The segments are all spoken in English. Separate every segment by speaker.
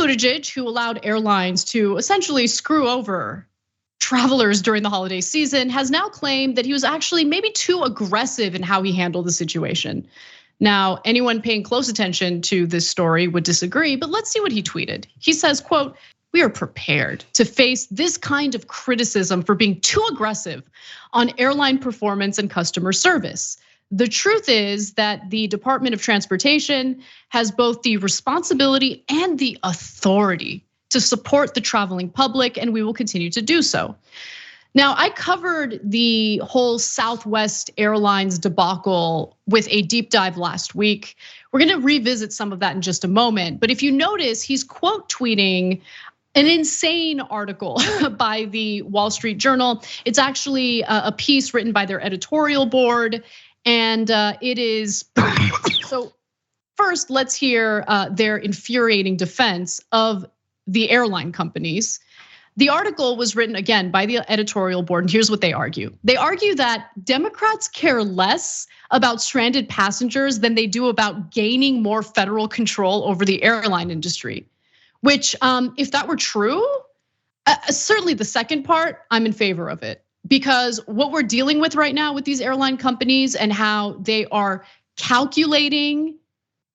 Speaker 1: Buttigieg, who allowed airlines to essentially screw over travelers during the holiday season, has now claimed that he was actually maybe too aggressive in how he handled the situation. Now, anyone paying close attention to this story would disagree, but let's see what he tweeted. He says, quote, "We are prepared to face this kind of criticism for being too aggressive on airline performance and customer service. The truth is that the Department of Transportation has both the responsibility and the authority to support the traveling public, and we will continue to do so." Now, I covered the whole Southwest Airlines debacle with a deep dive last week. We're gonna revisit some of that in just a moment, but if you notice, he's quote tweeting an insane article by the Wall Street Journal. It's actually a piece written by their editorial board, and it is, so first let's hear their infuriating defense of the airline companies. The article was written again by the editorial board, and here's what they argue. They argue that Democrats care less about stranded passengers than they do about gaining more federal control over the airline industry. Which, if that were true, certainly the second part, I'm in favor of it. Because what we're dealing with right now with these airline companies and how they are calculating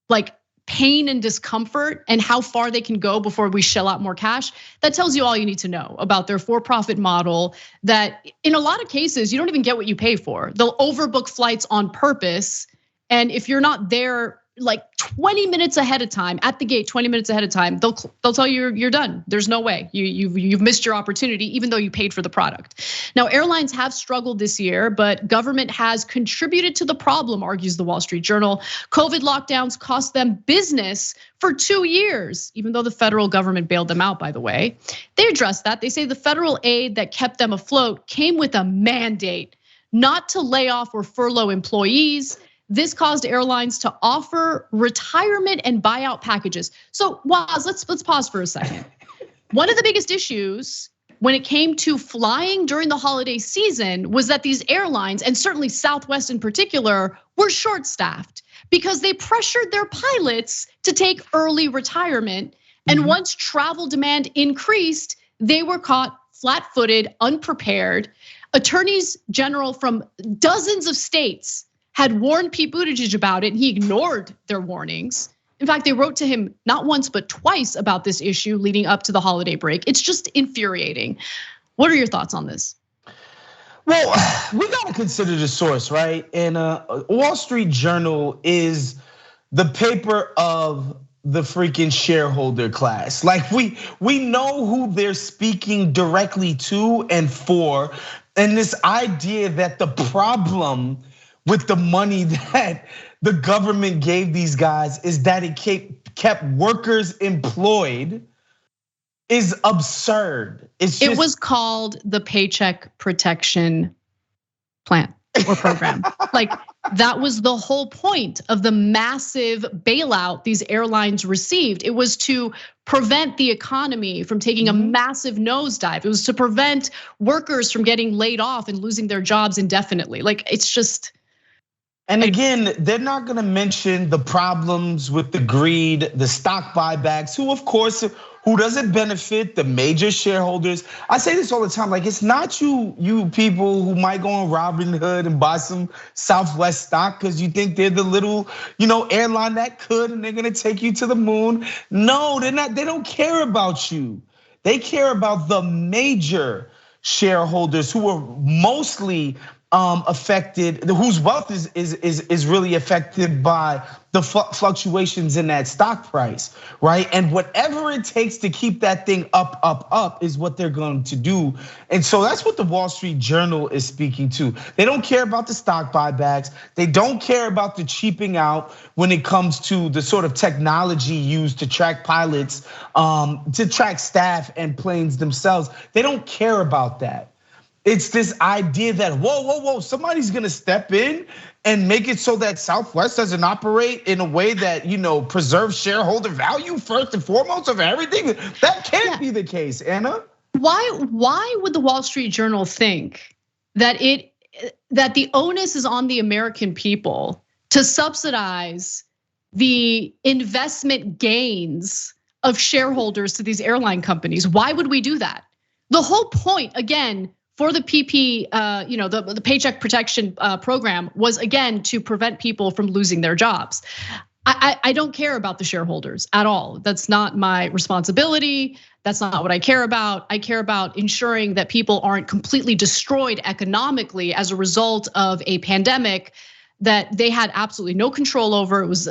Speaker 1: like pain and discomfort and how far they can go before we shell out more cash, that tells you all you need to know about their for-profit model that in a lot of cases, you don't even get what you pay for. They'll overbook flights on purpose. And if you're not there like 20 minutes ahead of time, at the gate, 20 minutes ahead of time, they'll tell you you're done. There's no way, you've missed your opportunity, even though you paid for the product. Now, airlines have struggled this year, but government has contributed to the problem, argues the Wall Street Journal. COVID lockdowns cost them business for 2 years, even though the federal government bailed them out, by the way. They address that. They say the federal aid that kept them afloat came with a mandate not to lay off or furlough employees. This caused airlines to offer retirement and buyout packages. So, Waz, let's pause for a second. One of the biggest issues when it came to flying during the holiday season was that these airlines, and certainly Southwest in particular, were short-staffed because they pressured their pilots to take early retirement. And once travel demand increased, they were caught flat-footed, unprepared. Attorneys general from dozens of states had warned Pete Buttigieg about it, and he ignored their warnings. In fact, they wrote to him not once, but twice about this issue leading up to the holiday break. It's just infuriating. What are your thoughts on this?
Speaker 2: Well, we gotta consider the source, right? And Wall Street Journal is the paper of the freaking shareholder class. Like we know who they're speaking directly to and for. And this idea that the problem with the money that the government gave these guys is that it kept workers employed is absurd.
Speaker 1: It was called the Paycheck Protection Plan or program. Like that was the whole point of the massive bailout these airlines received. It was to prevent the economy from taking a massive nosedive. It was to prevent workers from getting laid off and losing their jobs indefinitely. Like it's just.
Speaker 2: And again, they're not gonna mention the problems with the greed, the stock buybacks, who doesn't benefit? The major shareholders. I say this all the time, like it's not you people who might go on Robinhood and buy some Southwest stock because you think they're the little, airline that could and they're gonna take you to the moon. No, they're not, they don't care about you. They care about the major shareholders who are mostly affected, whose wealth is really affected by the fluctuations in that stock price, right? And whatever it takes to keep that thing up is what they're going to do. And so that's what the Wall Street Journal is speaking to. They don't care about the stock buybacks. They don't care about the cheaping out when it comes to the sort of technology used to track pilots, to track staff and planes themselves. They don't care about that. It's this idea that, whoa, somebody's gonna step in and make it so that Southwest doesn't operate in a way that, preserves shareholder value first and foremost of everything. That can't be the case, Anna.
Speaker 1: Why would the Wall Street Journal think that the onus is on the American people to subsidize the investment gains of shareholders to these airline companies. Why would we do that? The whole point, again, for the the Paycheck Protection Program was, again, to prevent people from losing their jobs. I don't care about the shareholders at all. That's not my responsibility. That's not what I care about. I care about ensuring that people aren't completely destroyed economically as a result of a pandemic that they had absolutely no control over. It was,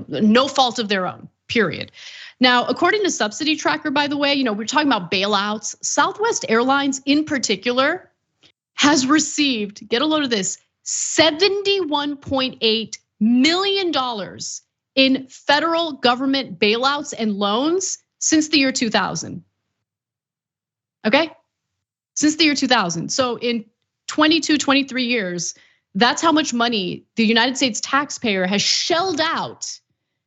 Speaker 1: no fault of their own, period. Now, according to Subsidy Tracker, by the way, we're talking about bailouts. Southwest Airlines in particular has received, get a load of this, $71.8 million in federal government bailouts and loans since the year 2000. Okay? Since the year 2000. So in 22, 23 years, that's how much money the United States taxpayer has shelled out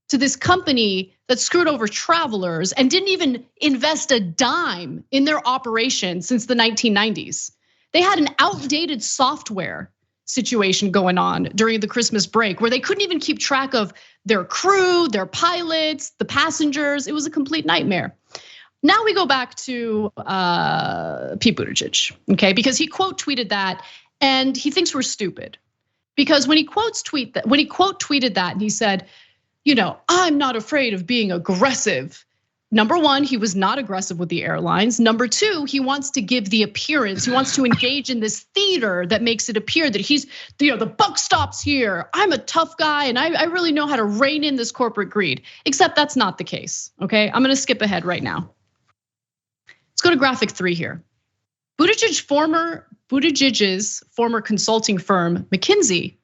Speaker 1: to this company that screwed over travelers and didn't even invest a dime in their operation since the 1990s. They had an outdated software situation going on during the Christmas break where they couldn't even keep track of their crew, their pilots, the passengers. It was a complete nightmare. Now we go back to Pete Buttigieg, okay? Because he quote tweeted that and he thinks we're stupid. Because when he quote tweeted that and he said, I'm not afraid of being aggressive. Number one, he was not aggressive with the airlines. Number two, he wants to give the appearance. He wants to engage in this theater that makes it appear that he's, the buck stops here. I'm a tough guy and I really know how to rein in this corporate greed. Except that's not the case, okay? I'm gonna skip ahead right now. Let's go to graphic 3 here. Buttigieg's former consulting firm, McKinsey,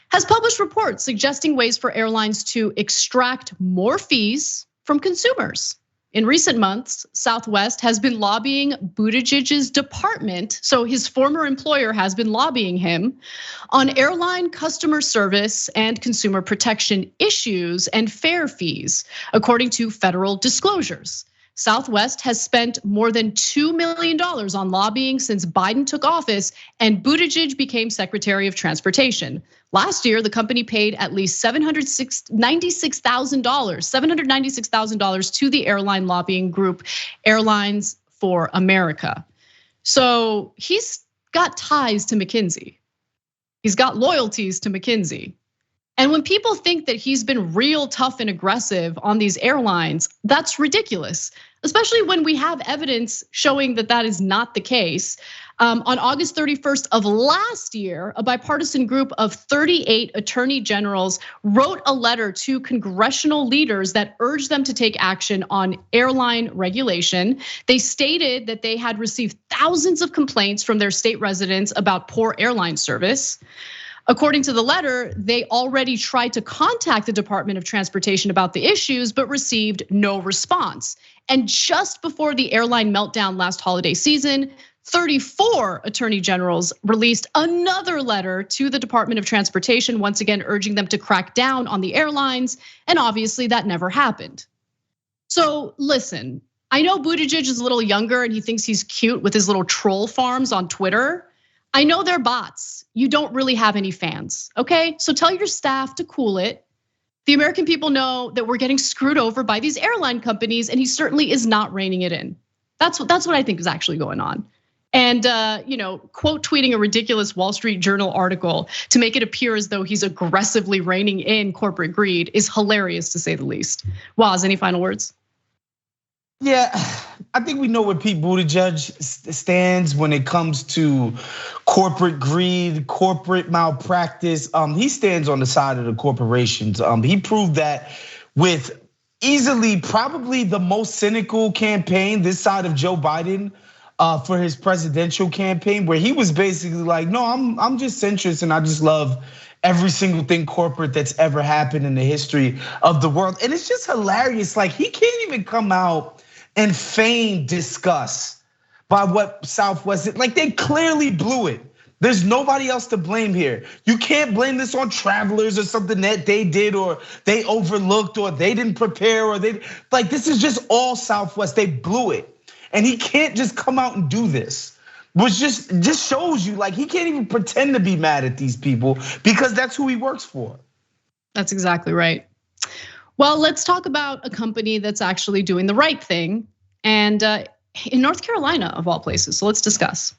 Speaker 1: has published reports suggesting ways for airlines to extract more fees from consumers. In recent months, Southwest has been lobbying Buttigieg's department, so his former employer has been lobbying him on airline customer service and consumer protection issues and fare fees, according to federal disclosures. Southwest has spent more than $2 million on lobbying since Biden took office and Buttigieg became Secretary of Transportation. Last year, the company paid at least $796,000 to the airline lobbying group Airlines for America. So he's got ties to McKinsey. He's got loyalties to McKinsey. And when people think that he's been real tough and aggressive on these airlines, that's ridiculous, especially when we have evidence showing that that is not the case. On August 31st of last year, a bipartisan group of 38 attorney generals wrote a letter to congressional leaders that urged them to take action on airline regulation. They stated that they had received thousands of complaints from their state residents about poor airline service. According to the letter, they already tried to contact the Department of Transportation about the issues, but received no response. And just before the airline meltdown last holiday season, 34 attorney generals released another letter to the Department of Transportation, once again urging them to crack down on the airlines, and obviously that never happened. So listen, I know Buttigieg is a little younger and he thinks he's cute with his little troll farms on Twitter. I know they're bots. You don't really have any fans, okay? So tell your staff to cool it. The American people know that we're getting screwed over by these airline companies, and he certainly is not reining it in. That's what I think is actually going on. And quote tweeting a ridiculous Wall Street Journal article to make it appear as though he's aggressively reining in corporate greed is hilarious, to say the least. Waz, any final words?
Speaker 2: Yeah, I think we know where Pete Buttigieg stands when it comes to corporate greed, corporate malpractice. He stands on the side of the corporations. He proved that with easily probably the most cynical campaign this side of Joe Biden for his presidential campaign, where he was basically like, no, I'm just centrist and I just love every single thing corporate that's ever happened in the history of the world. And it's just hilarious. Like, he can't even come out and feign disgust by what Southwest did. Like, they clearly blew it. There's nobody else to blame here. You can't blame this on travelers or something that they did or they overlooked or they didn't prepare or this is just all Southwest. They blew it. And he can't just come out and do this. Which just shows you, like, he can't even pretend to be mad at these people because that's who he works for.
Speaker 1: That's exactly right. Well, let's talk about a company that's actually doing the right thing, and in North Carolina, of all places. So let's discuss.